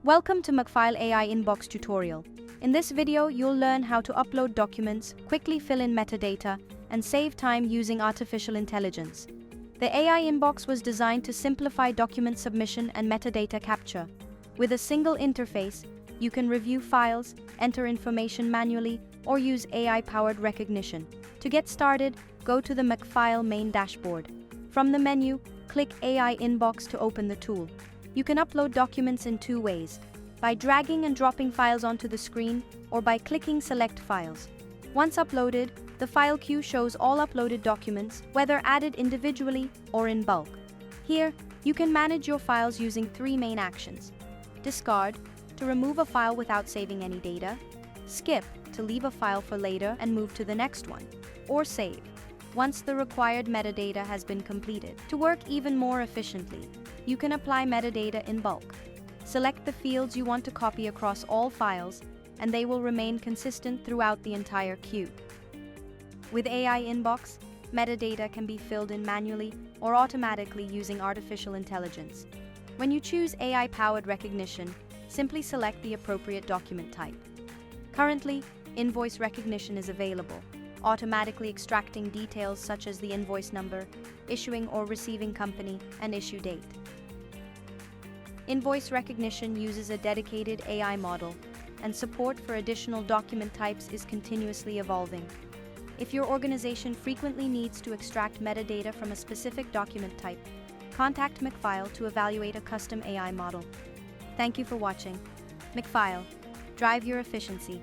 Welcome to McFile AI Inbox tutorial. In this video, you'll learn how to upload documents, quickly fill in metadata, and save time using artificial intelligence. The AI Inbox was designed to simplify document submission and metadata capture. With a single interface, you can review files, enter information manually, or use AI-powered recognition. To get started, go to the McFile main dashboard. From the menu, click AI Inbox to open the tool. You can upload documents in two ways, by dragging and dropping files onto the screen, or by clicking Select Files. Once uploaded, the file queue shows all uploaded documents, whether added individually or in bulk. Here, you can manage your files using three main actions. Discard, to remove a file without saving any data. Skip, to leave a file for later and move to the next one. Or save, once the required metadata has been completed. To work even more efficiently, you can apply metadata in bulk. Select the fields you want to copy across all files, and they will remain consistent throughout the entire queue. With AI Inbox, metadata can be filled in manually or automatically using artificial intelligence. When you choose AI-powered recognition, simply select the appropriate document type. Currently, invoice recognition is available, automatically extracting details such as the invoice number, issuing or receiving company, and issue date. Invoice recognition uses a dedicated AI model, and support for additional document types is continuously evolving. If your organization frequently needs to extract metadata from a specific document type, contact McFile to evaluate a custom AI model. Thank you for watching. McFile, drive your efficiency.